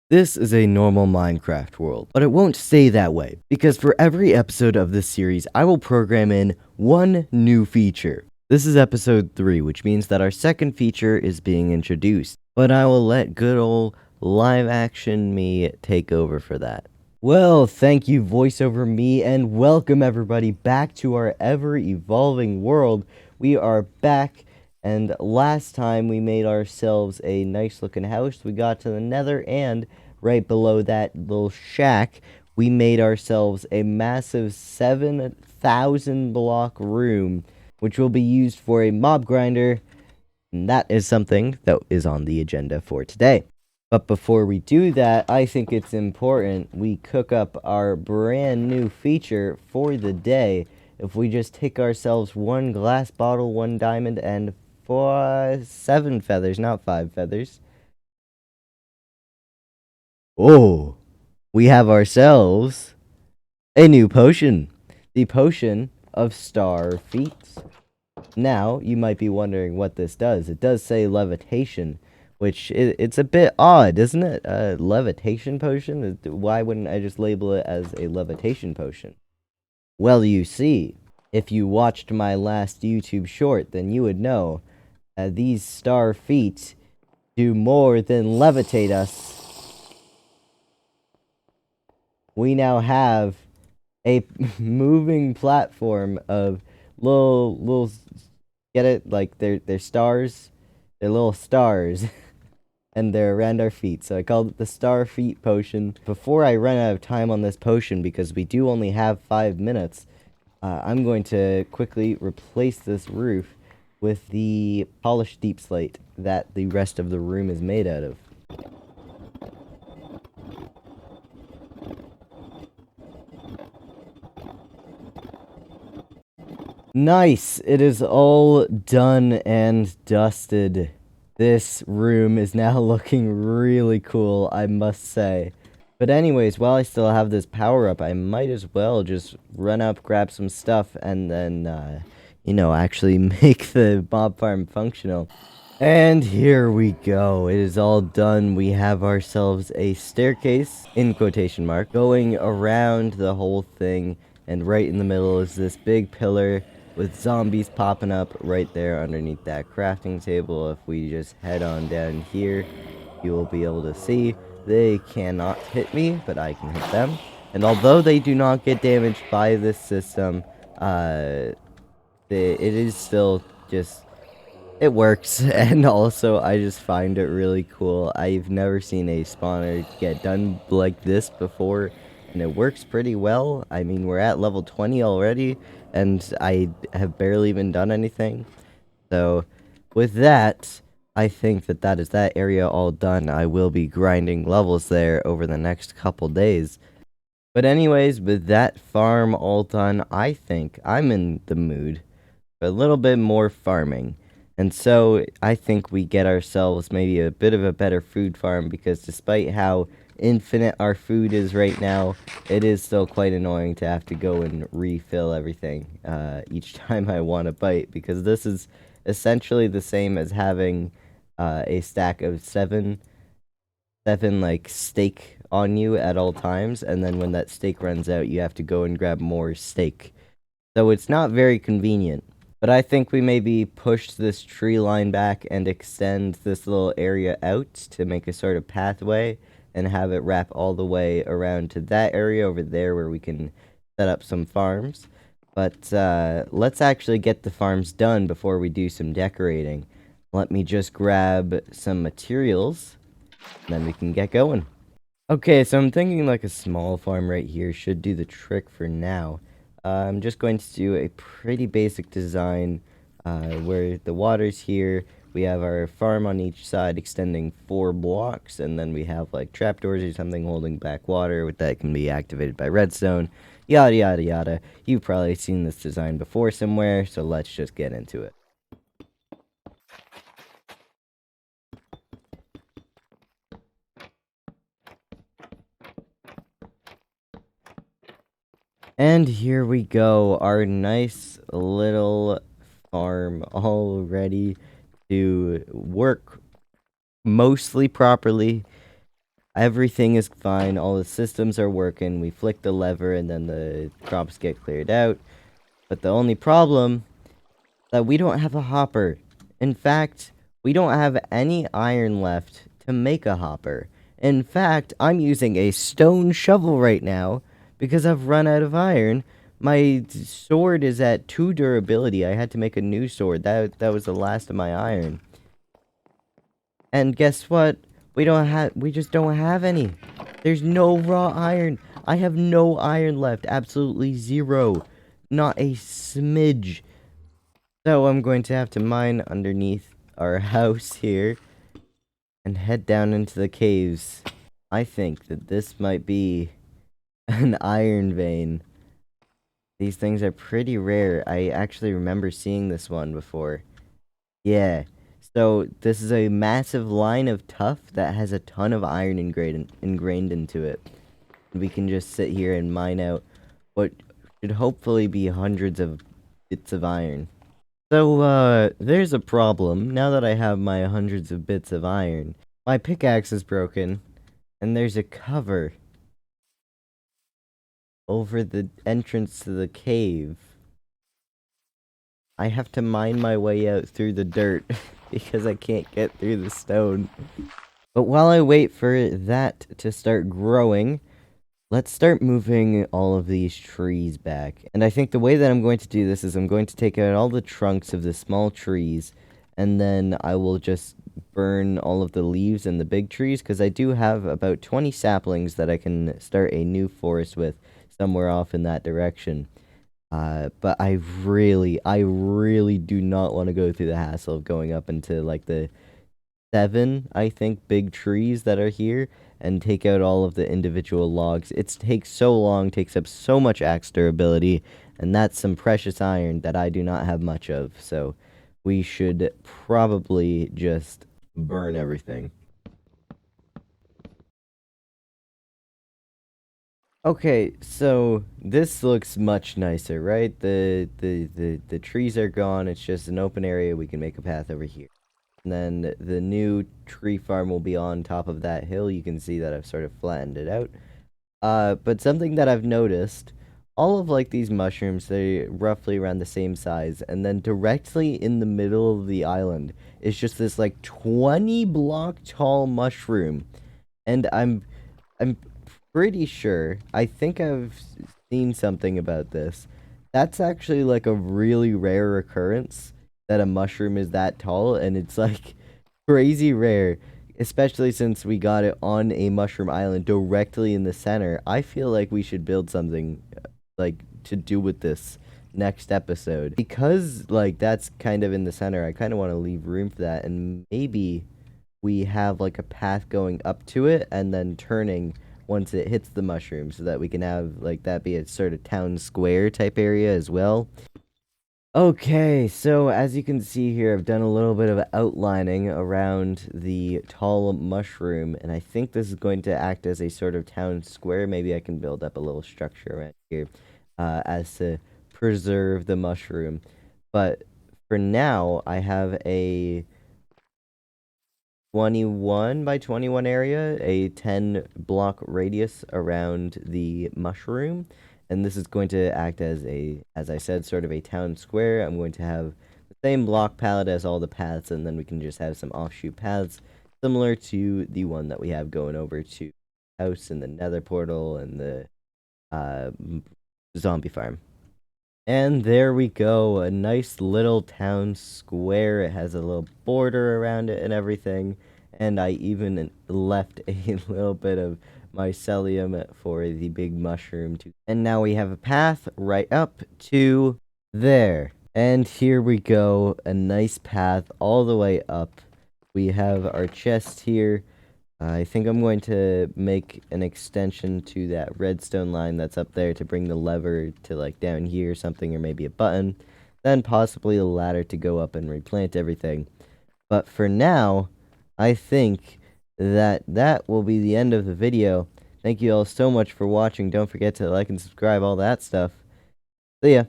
This is a normal Minecraft world, but it won't stay that way, because for every episode of this series, I will program in one new feature. This is episode 3, which means that our second feature is being introduced, but I will let good old live action me take over for that. Well, thank you, voiceover me, and welcome everybody back to our ever-evolving world. We are back, and last time we made ourselves a nice-looking house. We got to the nether, and right below that little shack, we made ourselves a massive 7,000 block room, which will be used for a mob grinder, and that is something that is on the agenda for today. But before we do that, I think it's important we cook up our brand new feature for the day. If we just take ourselves one glass bottle, one diamond, and 7 feathers, not 5 feathers. Oh, we have ourselves a new potion. The potion of star feet. Now, you might be wondering what this does. It does say levitation, which it's a bit odd, isn't it? A levitation potion? Why wouldn't I just label it as a levitation potion? Well, you see, if you watched my last YouTube short, then you would know these star feet do more than levitate us. We now have a moving platform of little get it? Like they're stars. They're little stars. And they're around our feet. So I called it the Star Feet Potion. Before I run out of time on this potion, because we do only have 5 minutes, I'm going to quickly replace this roof with the polished deep slate that the rest of the room is made out of. Nice! It is all done and dusted. This room is now looking really cool, I must say. But anyways, while I still have this power up, I might as well just run up, grab some stuff, and then, actually make the mob farm functional. And here we go. It is all done. We have ourselves a staircase, in quotation mark, going around the whole thing. And right in the middle is this big pillar with zombies popping up right there underneath that crafting table. If we just head on down here, you will be able to see they cannot hit me, but I can hit them. And although they do not get damaged by this system, it is still just... it works, and also I just find it really cool. I've never seen a spawner get done like this before, and it works pretty well. I mean, we're at level 20 already, and I have barely even done anything. So, with that, I think that is that area all done. I will be grinding levels there over the next couple days. But anyways, with that farm all done, I think I'm in the mood for a little bit more farming. And so I think we get ourselves maybe a bit of a better food farm, because despite how infinite our food is right now, it is still quite annoying to have to go and refill everything each time I want a bite, because this is essentially the same as having a stack of seven like steak on you at all times, and then when that steak runs out, you have to go and grab more steak. So it's not very convenient. But I think we maybe push this tree line back and extend this little area out to make a sort of pathway, and have it wrap all the way around to that area over there where we can set up some farms. But let's actually get the farms done before we do some decorating. Let me just grab some materials, and then we can get going. Okay, so I'm thinking like a small farm right here should do the trick for now. I'm just going to do a pretty basic design where the water's here. We have our farm on each side extending 4 blocks, and then we have like trapdoors or something holding back water that can be activated by redstone. Yada yada yada. You've probably seen this design before somewhere, so let's just get into it. And here we go, our nice little farm all ready to work mostly properly. Everything is fine. All the systems are working. We flick the lever and then the crops get cleared out. But the only problem is that we don't have a hopper. In fact, we don't have any iron left to make a hopper. In fact, I'm using a stone shovel right now because I've run out of iron. My sword is at 2 durability. I had to make a new sword. That was the last of my iron. And guess what? We just don't have any. There's no raw iron. I have no iron left. Absolutely zero. Not a smidge. So I'm going to have to mine underneath our house here and head down into the caves. I think that this might be an iron vein. These things are pretty rare. I actually remember seeing this one before. Yeah. So this is a massive line of tuff that has a ton of iron ingrained into it. We can just sit here and mine out what should hopefully be hundreds of bits of iron. So, there's a problem. Now that I have my hundreds of bits of iron, my pickaxe is broken, and there's a cover over the entrance to the cave. I have to mine my way out through the dirt because I can't get through the stone. But while I wait for that to start growing, let's start moving all of these trees back. And I think the way that I'm going to do this is I'm going to take out all the trunks of the small trees, and then I will just burn all of the leaves and the big trees, because I do have about 20 saplings that I can start a new forest with somewhere off in that direction. But I really do not want to go through the hassle of going up into like the 7, I think, big trees that are here and take out all of the individual logs. It takes so long, takes up so much axe durability, and that's some precious iron that I do not have much of. So we should probably just burn everything. Okay, so this looks much nicer, right? The trees are gone. It's just an open area. We can make a path over here. And then the new tree farm will be on top of that hill. You can see that I've sort of flattened it out. But something that I've noticed, all of like these mushrooms, they're roughly around the same size, and then directly in the middle of the island is just this like 20 block tall mushroom. And I'm pretty sure, I think I've seen something about this. That's actually like a really rare occurrence that a mushroom is that tall, and it's like crazy rare, especially since we got it on a mushroom island directly in the center. I feel like we should build something like to do with this next episode, because like that's kind of in the center. I kind of want to leave room for that, and maybe we have like a path going up to it and then turning once it hits the mushroom, so that we can have like that be a sort of town square type area as well. Okay, so as you can see here, I've done a little bit of outlining around the tall mushroom, and I think this is going to act as a sort of town square. Maybe I can build up a little structure around here as to preserve the mushroom. But for now, I have a 21 by 21 area, a 10 block radius around the mushroom, and this is going to act as as I said, sort of a town square. I'm going to have the same block palette as all the paths, and then we can just have some offshoot paths similar to the one that we have going over to house and the nether portal and the zombie farm. And there we go, a nice little town square. It has a little border around it and everything. And I even left a little bit of mycelium for the big mushroom too. And now we have a path right up to there. And here we go, a nice path all the way up. We have our chest here. I think I'm going to make an extension to that redstone line that's up there to bring the lever to like down here or something, or maybe a button. Then possibly a ladder to go up and replant everything. But for now, I think that will be the end of the video. Thank you all so much for watching. Don't forget to like and subscribe, all that stuff. See ya.